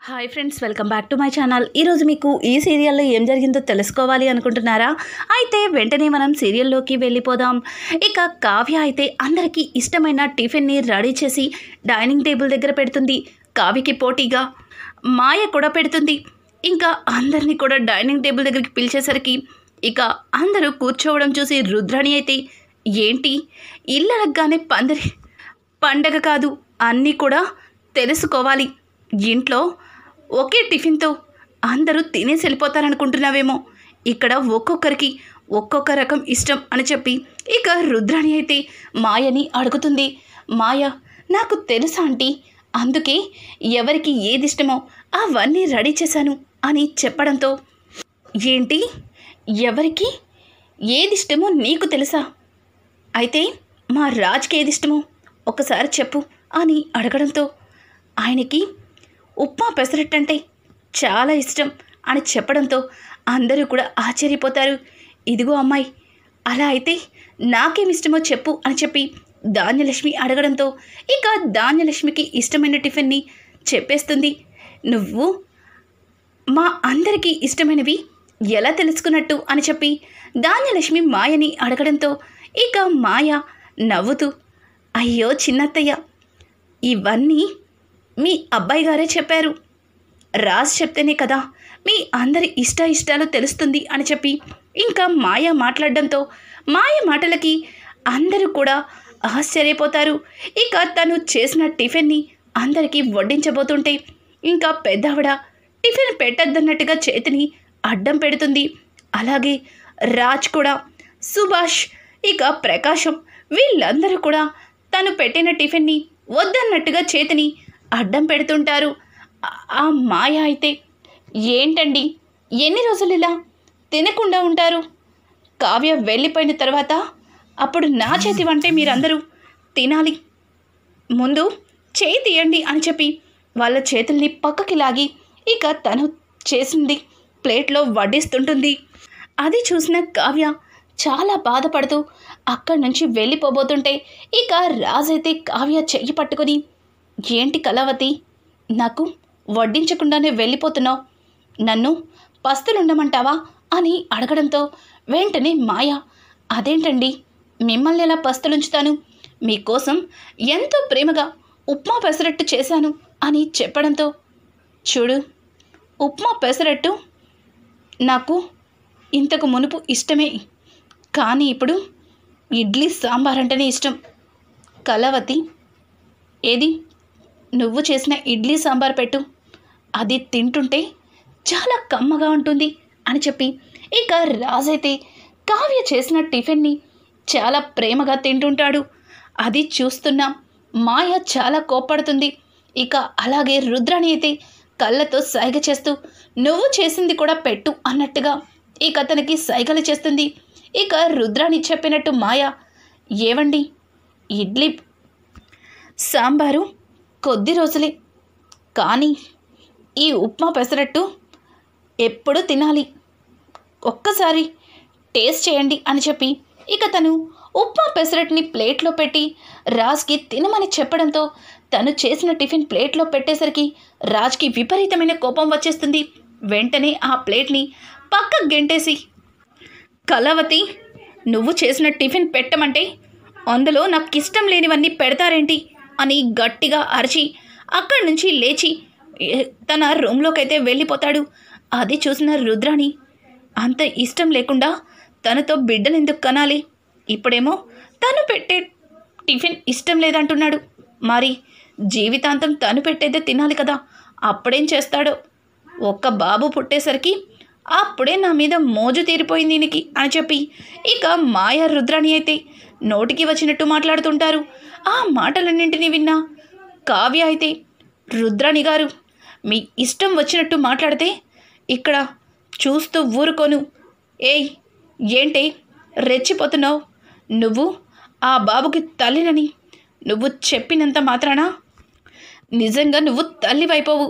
Hi friends, welcome back to my channel. ఈరోజు మీకు ఈ సీరియల్లో ఏం జరిగిందో తెలుసుకోవాలి అనుకుంటున్నారా? అయితే వెంటనే మనం సీరియల్లోకి వెళ్ళిపోదాం. ఇక కావ్య అయితే అందరికీ ఇష్టమైన టిఫిన్ని రెడీ చేసి డైనింగ్ టేబుల్ దగ్గర పెడుతుంది. కావ్యకి పోటీగా మాయ కూడా పెడుతుంది. ఇంకా అందరినీ కూడా డైనింగ్ టేబుల్ దగ్గరికి పిలిచేసరికి ఇక అందరూ కూర్చోవడం చూసి రుద్రాణి అయితే, ఏంటి ఇళ్ళనగానే పండగ కాదు, అన్నీ కూడా తెలుసుకోవాలి. ఇంట్లో ఒకే టిఫిన్తో అందరూ తినేసి వెళ్ళిపోతారనుకుంటున్నావేమో. ఇక్కడ ఒక్కొక్కరికి ఒక్కొక్క రకం ఇష్టం అని చెప్పి ఇక రుద్రాణి అయితే మాయని అడుగుతుంది. మాయ, నాకు తెలుసా ఆంటీ, అందుకే ఎవరికి ఏది ఇష్టమో అవన్నీ రెడీ చేశాను అని చెప్పడంతో, ఏంటి ఎవరికి ఏది ఇష్టమో నీకు తెలుసా? అయితే మా రాజ్కి ఏది ఇష్టమో ఒకసారి చెప్పు అని అడగడంతో, ఆయనకి ఉప్మా పెసరట్టు అంటే చాలా ఇష్టం అని చెప్పడంతో అందరూ కూడా ఆశ్చర్యపోతారు. ఇదిగో అమ్మాయి, అలా అయితే నాకేమిష్టమో చెప్పు అని చెప్పి ధాన్యలక్ష్మి అడగడంతో ఇక ధాన్యలక్ష్మికి ఇష్టమైన టిఫిన్ని చెప్పేస్తుంది. నువ్వు మా అందరికీ ఇష్టమైనవి ఎలా తెలుసుకున్నట్టు అని చెప్పి ధాన్యలక్ష్మి మాయని అడగడంతో ఇక మాయ నవ్వుతూ, అయ్యో చిన్నత్తయ్య, ఇవన్నీ మీ అబ్బాయి గారే చెప్పారు. రాజ్ చెప్తేనే కదా మీ అందరి ఇష్టాలు తెలుస్తుంది అని చెప్పి ఇంకా మాయ మాట్లాడడంతో మాయ మాటలకి అందరూ కూడా ఆశ్చర్యపోతారు. ఇక తను చేసిన టిఫిన్ని అందరికీ వడ్డించబోతుంటే ఇంకా పెద్దావిడ టిఫిన్ పెట్టద్దన్నట్టుగా చేతిని అడ్డం పెడుతుంది. అలాగే రాజ్ కూడా, సుభాష్, ఇక ప్రకాశం వీళ్ళందరూ కూడా తను పెట్టిన టిఫిన్ని వద్దన్నట్టుగా చేతిని అడ్డం పెడుతుంటారు. ఆ మాయ అయితే, ఏంటండి ఎన్ని రోజులు ఇలా తినకుండా ఉంటారు? కావ్య వెళ్ళిపోయిన తర్వాత అప్పుడు నా చేతి వంటే మీరందరూ తినాలి, ముందు చేయి తీయండి అని చెప్పి వాళ్ళ చేతుల్ని పక్కకి లాగి ఇక తను చేసింది ప్లేట్లో వడ్డిస్తుంటుంది. అది చూసిన కావ్య చాలా బాధపడుతూ అక్కడి నుంచి వెళ్ళిపోబోతుంటే ఇక రాజైతే కావ్య చెయ్యి పట్టుకొని, ఏంటి కళావతి, నాకు వడ్డించకుండానే వెళ్ళిపోతున్నావు, నన్ను పస్తులుండమంటావా అని అడగడంతో వెంటనే మాయ, అదేంటండి మిమ్మల్ని ఎలా పస్తులుంచుతాను, మీకోసం ఎంతో ప్రేమగా ఉప్మా పెసరట్టు చేశాను అని చెప్పడంతో, చూడు, ఉప్మా పెసరట్టు నాకు ఇంతకు మునుపు ఇష్టమే, కానీ ఇప్పుడు ఇడ్లీ సాంబార్ అంటేనే ఇష్టం. కళావతి, ఏది నువ్వు చేసిన ఇడ్లీ సాంబార్ పెట్టు, అది తింటుంటే చాలా కమ్మగా ఉంటుంది అని చెప్పి ఇక రాజైతే కావ్య చేసిన టిఫిన్ని చాలా ప్రేమగా తింటుంటాడు. అది చూస్తున్న మాయ చాలా కోప్పడుతుంది. ఇక అలాగే రుద్రాణి అయితే కళ్ళతో సైగ చేస్తూ, నువ్వు చేసింది కూడా పెట్టు అన్నట్టుగా ఇక అతనికి సైగలు చేస్తుంది. ఇక రుద్రాణి చెప్పినట్టు మాయ, ఏవండి ఇడ్లీ సాంబారు కొద్ది రోజులే, కానీ ఈ ఉప్మా పెసరట్టు ఎప్పుడు తినాలి, ఒక్కసారి టేస్ట్ చేయండి అని చెప్పి ఇక తను ఉప్మా పెసరట్టుని ప్లేట్లో పెట్టి రాజ్కి తినమని చెప్పడంతో తను చేసిన టిఫిన్ ప్లేట్లో పెట్టేసరికి రాజ్కి విపరీతమైన కోపం వచ్చేస్తుంది. వెంటనే ఆ ప్లేట్ని పక్కకు గెంటేసి, కళావతి, నువ్వు చేసిన టిఫిన్ పెట్టమంటే అందులో నాకు ఇష్టం లేనివన్నీ పెడతారేంటి అని గట్టిగా అరిచి అక్కడి నుంచి లేచి తన రూమ్లోకి అయితే వెళ్ళిపోతాడు. అది చూసిన రుద్రాణి, అంత ఇష్టం లేకుండా తనతో బిడ్డలు ఎందుకు కనాలి, ఇప్పుడేమో తను పెట్టే టిఫిన్ ఇష్టం లేదంటున్నాడు, మరి జీవితాంతం తను పెట్టేదే తినాలి కదా, అప్పుడేం చేస్తాడో, ఒక్క బాబు పుట్టేసరికి అప్పుడే నా మీద మోజు తీరిపోయింది దీనికి అని చెప్పి ఇక మాయ రుద్రాణి అయితే నోటికి వచ్చినట్టు మాట్లాడుతుంటారు. ఆ మాటలన్నింటినీ విన్నా కావ్య అయితే, రుద్రాణి గారు, మీ ఇష్టం వచ్చినట్టు మాట్లాడితే ఇక్కడ చూస్తూ ఊరుకోను. ఏయ్, ఏంటే రెచ్చిపోతున్నావు, నువ్వు ఆ బాబుకి తల్లినని నువ్వు చెప్పినంత మాత్రాన నిజంగా నువ్వు తల్లివైపోవు.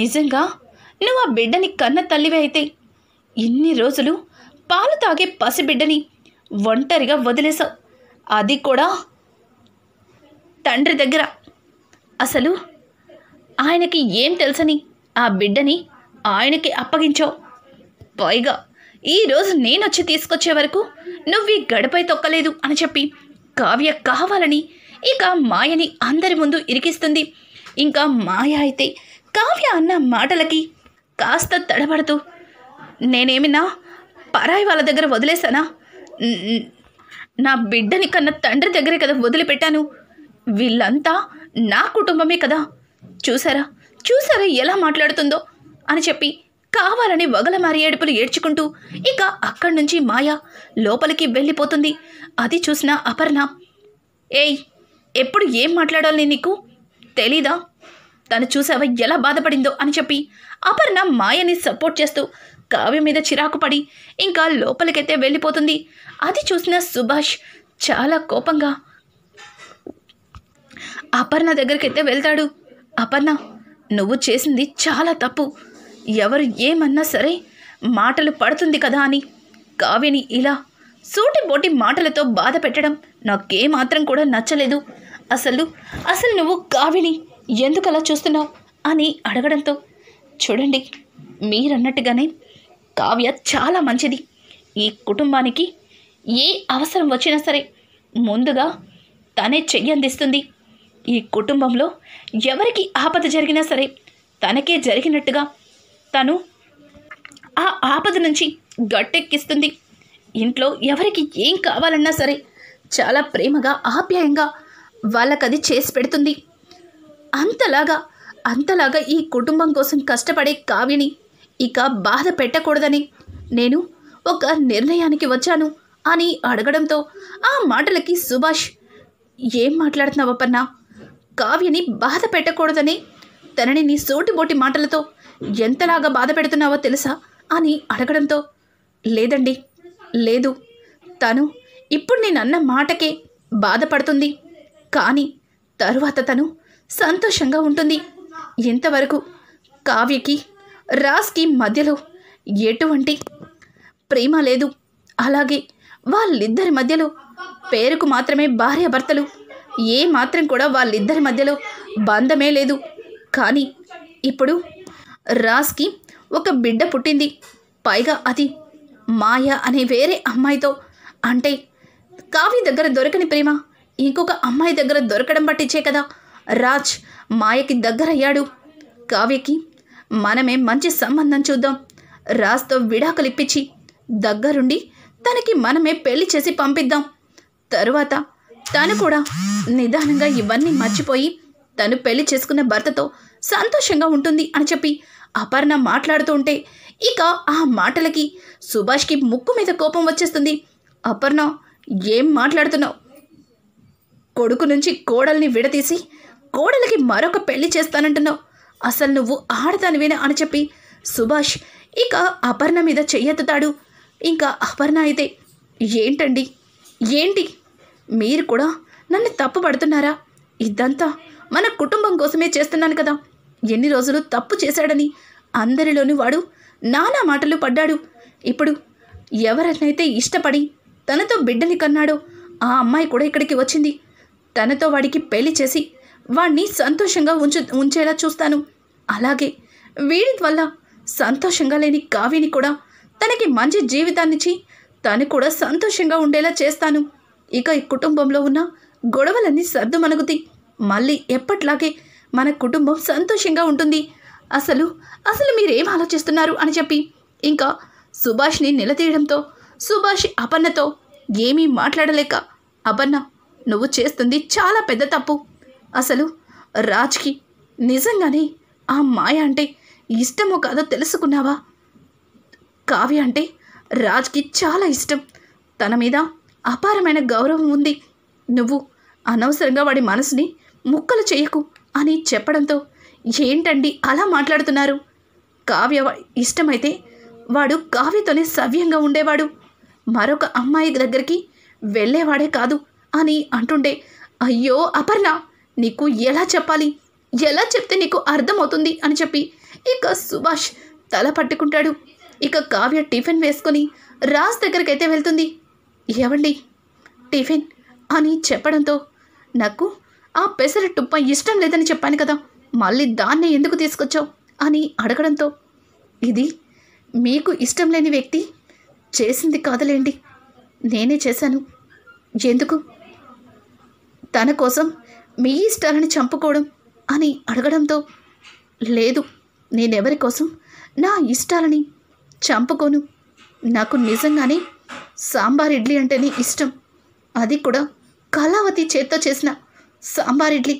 నిజంగా నువ్వు ఆ బిడ్డని కన్న తల్లివే అయితే ఇన్ని రోజులు పాలు తాగే పసిబిడ్డని ఒంటరిగా వదిలేసావు, అది కూడా తండ్రి దగ్గర. అసలు ఆయనకి ఏం తెలుసని ఆ బిడ్డని ఆయనకి అప్పగించావు. పైగా ఈరోజు నేనొచ్చి తీసుకొచ్చే వరకు నువ్వు ఈ గడపై తొక్కలేదు అని చెప్పి కావ్య కావాలని ఇక మాయని అందరి ముందు ఇరికిస్తుంది. ఇంకా మాయ అయితే కావ్య అన్న మాటలకి కాస్త తడబడుతూ, నేనేమినా పరాయి వాళ్ళ దగ్గర వదిలేశానా? నా బిడ్డని కన్నా తండ్రి దగ్గరే కదా వదిలిపెట్టాను. వీళ్ళంతా నా కుటుంబమే కదా. చూసారా ఎలా మాట్లాడుతుందో అని చెప్పి కావాలని వగలమారి ఏడుపులు ఏడ్చుకుంటూ ఇక అక్కడి నుంచి మాయ లోపలికి వెళ్ళిపోతుంది. అది చూసిన అపర్ణ, ఏయ్, ఎప్పుడు ఏం మాట్లాడాలి నీకు తెలీదా? తను చూసావా ఎలా బాధపడిందో అని చెప్పి అపర్ణ మాయని సపోర్ట్ చేస్తూ కావ్య మీద చిరాకు పడి ఇంకా లోపలికైతే వెళ్ళిపోతుంది. అది చూసిన సుభాష్ చాలా కోపంగా అపర్ణ దగ్గరికైతే వెళ్తాడు. అపర్ణ, నువ్వు చేసింది చాలా తప్పు. ఎవరు ఏమన్నా సరే మాటలు పడుతుంది కదా అని కావ్యని ఇలా సూటిబోటి మాటలతో బాధ పెట్టడం నాకేమాత్రం కూడా నచ్చలేదు. అసలు నువ్వు కావ్యని ఎందుకు అలా చూస్తున్నావు అని అడగడంతో, చూడండి, మీరన్నట్టుగానే కావ్య చాలా మంచిది. ఈ కుటుంబానికి ఏ అవసరం వచ్చినా సరే ముందుగా తనే చెయ్యందిస్తుంది. ఈ కుటుంబంలో ఎవరికి ఆపద జరిగినా సరే తనకే జరిగినట్టుగా తను ఆ ఆపద నుంచి గట్టెక్కిస్తుంది. ఇంట్లో ఎవరికి ఏం కావాలన్నా సరే చాలా ప్రేమగా ఆప్యాయంగా వాళ్ళకది చేసి పెడుతుంది. అంతలాగా ఈ కుటుంబం కోసం కష్టపడే కావ్యని ఇక బాధ పెట్టకూడదని నేను ఒక నిర్ణయానికి వచ్చాను అని అడగడంతో ఆ మాటలకి సుభాష్, ఏం మాట్లాడుతున్నావు అపర్ణ? కావ్యని బాధ పెట్టకూడదని తనని నీ సూటిబోటి మాటలతో ఎంతలాగా బాధ పెడుతున్నావో తెలుసా అని అడగడంతో, లేదండి, లేదు, తను ఇప్పుడు నేనన్న మాటకే బాధపడుతుంది, కానీ తరువాత తను సంతోషంగా ఉంటుంది. ఇంతవరకు కావ్యకి రాజ్కి మధ్యలో ఎటువంటి ప్రేమ లేదు. అలాగే వాళ్ళిద్దరి మధ్యలో పేరుకు మాత్రమే భార్యాభర్తలు, ఏ మాత్రం కూడా వాళ్ళిద్దరి మధ్యలో బంధమే లేదు. కానీ ఇప్పుడు రాజ్కి ఒక బిడ్డ పుట్టింది. పైగా అది మాయ అనే వేరే అమ్మాయితో. అంటే కావ్య దగ్గర దొరకని ప్రేమ ఇంకొక అమ్మాయి దగ్గర దొరకడం పట్టించే కదా రాజ్ మాయకి దగ్గరయ్యాడు. కావ్యకి మనమే మంచి సంబంధం చూద్దాం, రాజ్తో విడాకులు ఇప్పించి దగ్గరుండి తనకి మనమే పెళ్లి చేసి పంపిద్దాం. తరువాత తను కూడా నిదానంగా ఇవన్నీ మర్చిపోయి తను పెళ్లి చేసుకున్న భర్తతో సంతోషంగా ఉంటుంది అని చెప్పి అపర్ణ మాట్లాడుతూ ఉంటే ఇక ఆ మాటలకి సుభాష్కి ముక్కు మీద కోపం వచ్చేస్తుంది. అపర్ణ, ఏం మాట్లాడుతున్నావు? కొడుకు నుంచి కోడల్ని విడదీసి కోడలికి మరొక పెళ్లి చేస్తానంటున్నావు. అసలు నువ్వు ఆడదానివేనా అని చెప్పి సుభాష్ ఇక అపర్ణ మీద చెయ్యెత్తుతాడు. ఇంకా అపర్ణ అయితే, ఏంటండి, ఏంటి మీరు కూడా నన్ను తప్పు పడుతున్నారా? ఇదంతా మన కుటుంబం కోసమే చేస్తున్నాను కదా. ఎన్ని రోజులు తప్పు చేశాడని అందరిలోనూ వాడు నానా మాటలు పడ్డాడు. ఇప్పుడు ఎవరినైతే ఇష్టపడి తనతో బిడ్డని కన్నాడో ఆ అమ్మాయి కూడా ఇక్కడికి వచ్చింది. తనతో వాడికి పెళ్లి చేసి వాడిని సంతోషంగా ఉంచేలా చూస్తాను. అలాగే వీడి వల్ల సంతోషంగా లేని కావ్యని కూడా తనకి మంచి జీవితాన్నిచ్చి తను కూడా సంతోషంగా ఉండేలా చేస్తాను. ఇక ఈ కుటుంబంలో ఉన్న గొడవలన్నీ సర్దుమణుగుతాయి. మళ్ళీ ఎప్పట్లాగే మన కుటుంబం సంతోషంగా ఉంటుంది. అసలు మీరేం ఆలోచిస్తున్నారు అని చెప్పి ఇంకా సుభాష్ని నిలదీయడంతో సుభాష్ అపర్ణతో ఏమీ మాట్లాడలేక, అపర్ణ, నువ్వు చేస్తుంది చాలా పెద్ద తప్పు. అసలు రాజ్కి నిజంగానే ఆ మాయ అంటే ఇష్టమో కాదో తెలుసుకున్నావా? కావ్య అంటే రాజ్కి చాలా ఇష్టం. తన మీద అపారమైన గౌరవం ఉంది. నువ్వు అనవసరంగా వాడి మనసుని ముక్కలు చేయకు అని చెప్పడంతో, ఏంటండి అలా మాట్లాడుతున్నారు? కావ్య ఇష్టమైతే వాడు కావ్యతోనే సవ్యంగా ఉండేవాడు, మరొక అమ్మాయి దగ్గరికి వెళ్ళేవాడే కాదు అని అంటుండే, అయ్యో అపర్ణ, నీకు ఎలా చెప్పాలి, ఎలా చెప్తే నీకు అర్థమవుతుంది అని చెప్పి ఇక సుభాష్ తల పట్టుకుంటాడు. ఇక కావ్య టిఫిన్ వేసుకొని రాజ్ దగ్గరికైతే వెళ్తుంది. ఏవండి టిఫిన్ అని చెప్పడంతో, నాకు ఆ పెసరట్టుప్ప ఇష్టం లేదని చెప్పాను కదా, మళ్ళీ దాన్నే ఎందుకు తీసుకొచ్చావు అని అడగడంతో, ఇది మీకు ఇష్టం లేని వ్యక్తి చేసింది కాదులేండి, నేనే చేశాను. ఎందుకు తన కోసం మీ ఇష్టాలని చంపుకోవడం అని అడగడంతో, లేదు, నేనెవరి కోసం నా ఇష్టాలని చంపుకోను. నాకు నిజంగానే సాంబార్ ఇడ్లీ అంటేనే ఇష్టం. అది కూడా కళావతి చేత్తో చేసిన సాంబార్ ఇడ్లీ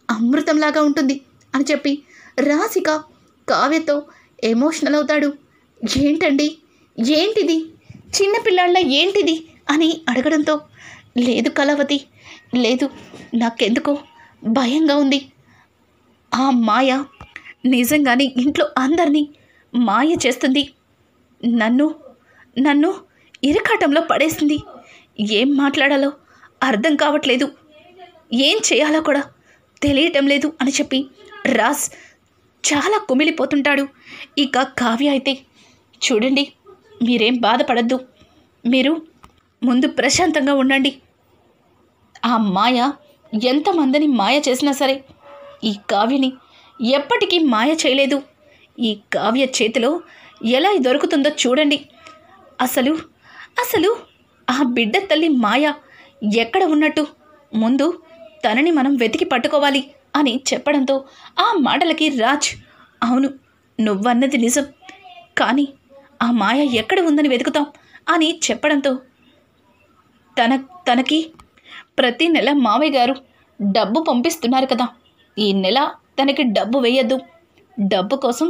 అమృతంలాగా ఉంటుంది అని చెప్పి రాశిక కావ్యతో ఎమోషనల్ అవుతాడు. ఏంటండి, ఏంటిది, చిన్నపిల్లాళ్ళ ఏంటిది అని అడగడంతో, లేదు కళావతి, లేదు, నాకెందుకో భయంగా ఉంది. ఆ మాయ నిజంగానే ఇంట్లో అందరినీ మాయ చేస్తుంది. నన్ను ఇరకాటంలో పడేసింది. ఏం మాట్లాడాలో అర్థం కావట్లేదు, ఏం చేయాలో కూడా తెలియటం లేదు అని చెప్పి రాజ్ చాలా కుమిలిపోతుంటాడు. ఇక కావ్య అయితే, చూడండి, మీరేం బాధపడద్దు, మీరు ముందు ప్రశాంతంగా ఉండండి. ఆ మాయ ఎంతమందిని మాయ చేసినా సరే ఈ కావ్యని ఎప్పటికీ మాయ చేయలేదు. ఈ కావ్య చేతిలో ఎలా దొరుకుతుందో చూడండి. అసలు ఆ బిడ్డ తల్లి మాయ ఎక్కడ ఉన్నట్టు ముందు తనని మనం వెతికి పట్టుకోవాలి అని చెప్పడంతో ఆ మాటలకి రాజ్, అవును, నువ్వన్నది నిజం, కానీ ఆ మాయ ఎక్కడ ఉందని వెతుకుతాం అని చెప్పడంతో, తనకి ప్రతి నెల మావయ్య గారు డబ్బు పంపిస్తున్నారు కదా, ఈ నెల తనకి డబ్బు వేయద్దు. డబ్బు కోసం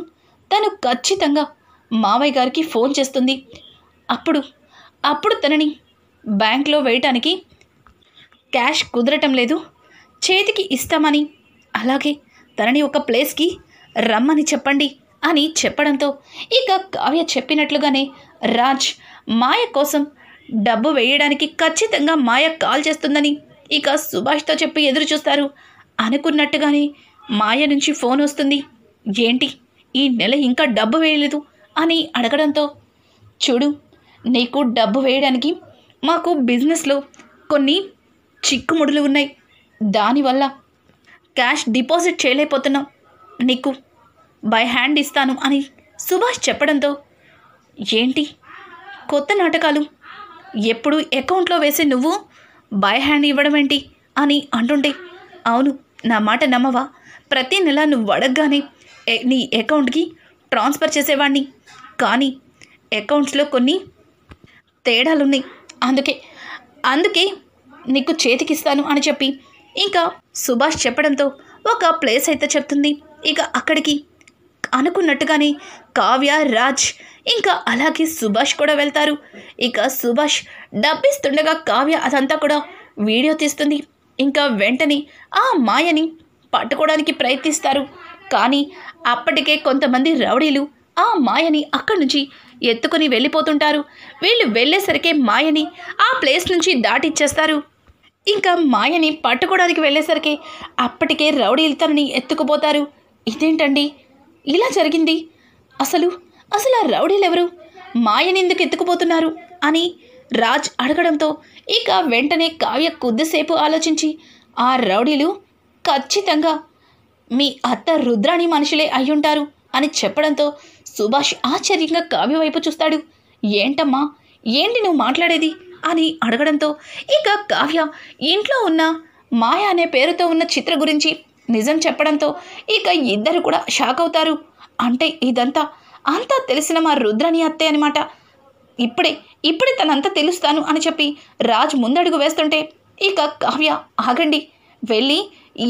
తను ఖచ్చితంగా మావయ్య గారికి ఫోన్ చేస్తుంది. అప్పుడు తనని బ్యాంక్లో వేయటానికి క్యాష్ కుదరటం లేదు, చేతికి ఇస్తామని, అలాగే తనని ఒక ప్లేస్కి రమ్మని చెప్పండి అని చెప్పడంతో ఇక కావ్య చెప్పినట్లుగానే రాజ్ మాయ కోసం డబ్బు వేయడానికి ఖచ్చితంగా మాయ కాల్ చేస్తుందని ఇక సుభాష్తో చెప్పి ఎదురు చూస్తారు. అనుకున్నట్టుగానే మాయ నుంచి ఫోన్ వస్తుంది. ఏంటి, ఈ నెల ఇంకా డబ్బు వేయలేదు అని అడగడంతో, చూడు, నీకు డబ్బు వేయడానికి మాకు బిజినెస్లో కొన్ని చిక్కుముడులు ఉన్నాయి, దానివల్ల క్యాష్ డిపాజిట్ చేయలేకపోతున్నాం, నీకు బై హ్యాండ్ ఇస్తాను అని సుభాష్ చెప్పడంతో, ఏంటి కొత్త నాటకాలు, ఎప్పుడు అకౌంట్లో వేసి నువ్వు బై హ్యాండ్ ఇవ్వడం ఏంటి అని అంటుంటే, అవును, నా మాట నమ్మవా, ప్రతి నెల నువ్వు అడగగానే నీ అకౌంట్కి ట్రాన్స్ఫర్ చేసేవాడిని, కానీ అకౌంట్స్లో కొన్ని తేడాలున్నాయి, అందుకే నీకు చేతికిస్తాను అని చెప్పి ఇంకా సుభాష్ చెప్పడంతో ఒక ప్లేస్ అయితే చెప్తుంది. ఇక అక్కడికి అనుకున్నట్టుగానే కావ్య, రాజ్ ఇంకా అలాగే సుభాష్ కూడా వెళ్తారు. ఇక సుభాష్ డబ్బిస్తుండగా కావ్య అదంతా కూడా వీడియో తీస్తుంది. ఇంకా వెంటనే ఆ మాయని పట్టుకోవడానికి ప్రయత్నిస్తారు. కానీ అప్పటికే కొంతమంది రౌడీలు ఆ మాయని అక్కడి నుంచి ఎత్తుకొని వెళ్ళిపోతుంటారు. వీళ్ళు వెళ్ళేసరికి మాయని ఆ ప్లేస్ నుంచి దాటిచ్చేస్తారు. ఇంకా మాయని పట్టుకోవడానికి వెళ్ళేసరికి అప్పటికే రౌడీలు తనని ఎత్తుకుపోతారు. ఇదేంటండి ఇలా జరిగింది, అసలు ఆ రౌడీలు ఎవరు, మాయని ఎందుకు ఎత్తుకుపోతున్నారు అని రాజ్ అడగడంతో ఇక వెంటనే కావ్య కొద్దిసేపు ఆలోచించి, ఆ రౌడీలు ఖచ్చితంగా మీ అత్త రుద్రాణి మనుషులే అయ్యుంటారు అని చెప్పడంతో సుభాష్ ఆశ్చర్యంగా కావ్య వైపు చూస్తాడు. ఏంటమ్మా, ఏంటి నువ్వు మాట్లాడేది అని అడగడంతో ఇక కావ్య ఇంట్లో ఉన్న మాయ అనే పేరుతో ఉన్న చిత్ర గురించి నిజం చెప్పడంతో ఇక ఇద్దరు కూడా షాక్ అవుతారు. అంటే ఇదంతా తెలిసిన మా రుద్రాణి అత్తే అనమాట, ఇప్పుడే తనంతా తెలుస్తాను అని చెప్పి రాజ్ ముందడుగు వేస్తుంటే ఇక కావ్య, ఆగండి, వెళ్ళి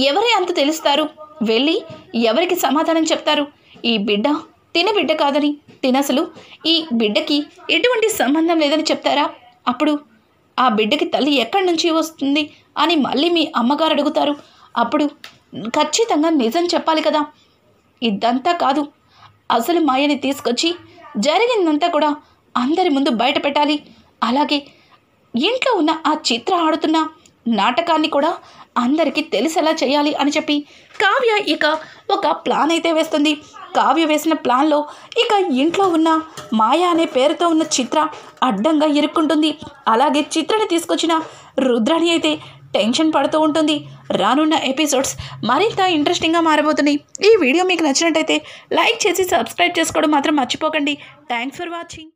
ఎవరే అంత తెలుస్తారు, వెళ్ళి ఎవరికి సమాధానం చెప్తారు, ఈ బిడ్డ తిన బిడ్డ కాదని, తినసలు ఈ బిడ్డకి ఎటువంటి సంబంధం లేదని చెప్తారా, అప్పుడు ఆ బిడ్డకి తల్లి ఎక్కడి నుంచి వస్తుంది అని మళ్ళీ మీ అమ్మగారు అడుగుతారు, అప్పుడు ఖచ్చితంగా నిజం చెప్పాలి కదా, ఇదంతా కాదు, అసలు మాయని తీసుకొచ్చి జరిగిందంతా కూడా అందరి ముందు బయట పెట్టాలి, అలాగే ఇంట్లో ఉన్న ఆ చిత్ర ఆడుతున్న నాటకాన్ని కూడా అందరికీ తెలిసేలా చేయాలి అని చెప్పి కావ్య ఇక ఒక ప్లాన్ అయితే వేస్తుంది. కావ్య వేసిన ప్లాన్లో ఇక ఇంట్లో ఉన్న మాయ అనే పేరుతో ఉన్న చిత్ర అడ్డంగా ఇరుక్కుంటుంది. అలాగే చిత్రని తీసుకొచ్చిన రుద్రాణి అయితే టెన్షన్ పడుతూ ఉంటుంది. రానున్న ఎపిసోడ్స్ మరింత ఇంట్రెస్టింగ్గా మారబోతున్నాయి. ఈ వీడియో మీకు నచ్చినట్టయితే లైక్ చేసి సబ్స్క్రైబ్ చేసుకోవడం మాత్రం మర్చిపోకండి. Thanks for watching.